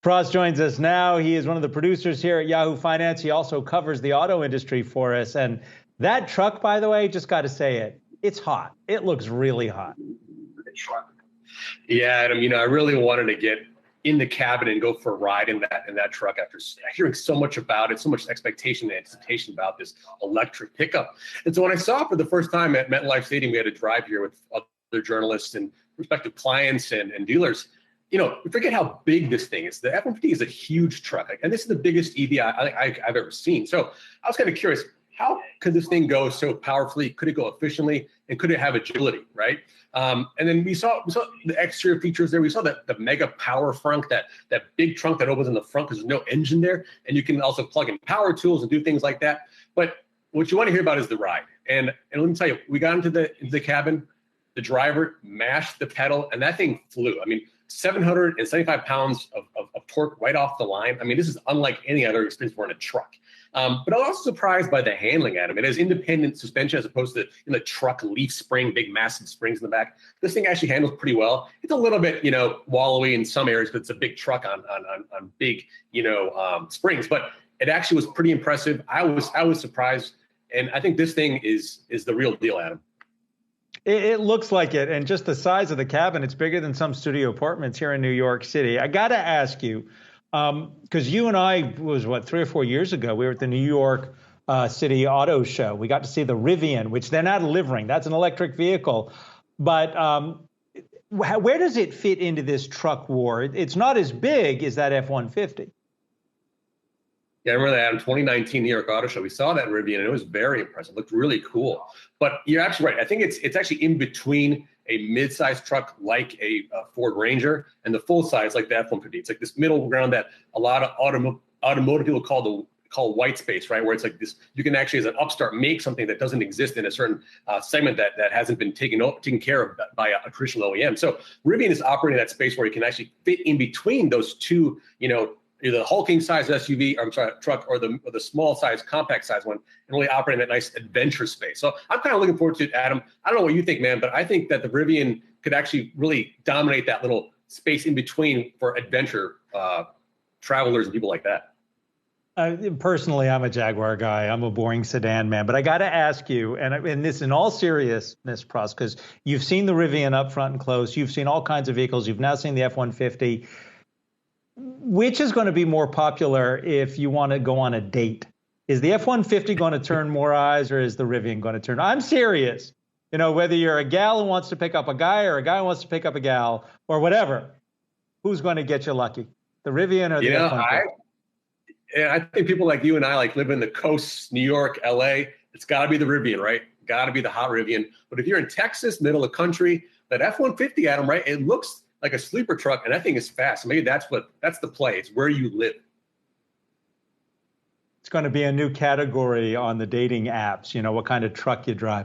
Pras joins us now. He is one of the producers here at Yahoo Finance. He also covers the auto industry for us. And that truck, by the way, just got to say it, it's hot. It looks really hot. Yeah, Adam, I really wanted to get in the cabin and go for a ride in that truck after hearing so much about it, so much expectation and anticipation about this electric pickup. And so when I saw it for the first time at MetLife Stadium, we had a drive here with other journalists and prospective clients and dealers. We forget how big this thing is. The F-150 is a huge truck, and this is the biggest EV I've ever seen. So I was kind of curious, how could this thing go so powerfully? Could it go efficiently? And could it have agility, right? And then we saw the exterior features there. We saw the mega power frunk, that big trunk that opens in the front because there's no engine there. And you can also plug in power tools and do things like that. But what you want to hear about is the ride. And let me tell you, we got into the cabin, the driver mashed the pedal, and that thing flew. 775 pounds of torque right off the line. This is unlike any other experience we're in a truck. But I was also surprised by the handling, Adam. It has independent suspension as opposed to in the truck leaf spring, big massive springs in the back. This thing actually handles pretty well. It's a little bit, wallowy in some areas, but it's a big truck on big, springs. But it actually was pretty impressive. I was surprised, and I think this thing is the real deal, Adam. It looks like it, and just the size of the cabin, it's bigger than some studio apartments here in New York City. I got to ask you, because you and I was, 3 or 4 years ago, we were at the New York City Auto Show. We got to see the RIVIAN, which they're not delivering. That's an electric vehicle. But where does it fit into this truck war? It's not as big as that F-150. Yeah, I remember that in 2019 New York Auto Show. We saw that Rivian, and it was very impressive. It looked really cool. But you're absolutely right. I think it's actually in between a mid-sized truck like a Ford Ranger and the full size like the F-150. It's like this middle ground that a lot of automotive people call white space, right? Where it's like this, you can actually, as an upstart, make something that doesn't exist in a certain segment that hasn't been taken care of by a traditional OEM. So Rivian is operating that space where you can actually fit in between those two, either the hulking size SUV, truck, or the small size, compact size one, and really operate in that nice adventure space. So I'm kind of looking forward to it, Adam. I don't know what you think, man, but I think that the Rivian could actually really dominate that little space in between for adventure travelers and people like that. Personally, I'm a Jaguar guy. I'm a boring sedan man. But I got to ask you, and this in all seriousness, Pras, because you've seen the Rivian up front and close. You've seen all kinds of vehicles. You've now seen the F-150. Which is going to be more popular if you want to go on a date? Is the F-150 going to turn more eyes, or is the Rivian going to turn? I'm serious. Whether you're a gal who wants to pick up a guy or a guy who wants to pick up a gal or whatever, who's going to get you lucky? The Rivian or the F-150? I think people like you and I live in the coasts, New York, LA. It's got to be the Rivian, right? Got to be the hot Rivian. But if you're in Texas, middle of the country, that F-150, Adam, right? It looks like a sleeper truck, and that thing is fast. Maybe that's the play. It's where you live. It's going to be a new category on the dating apps, what kind of truck you drive.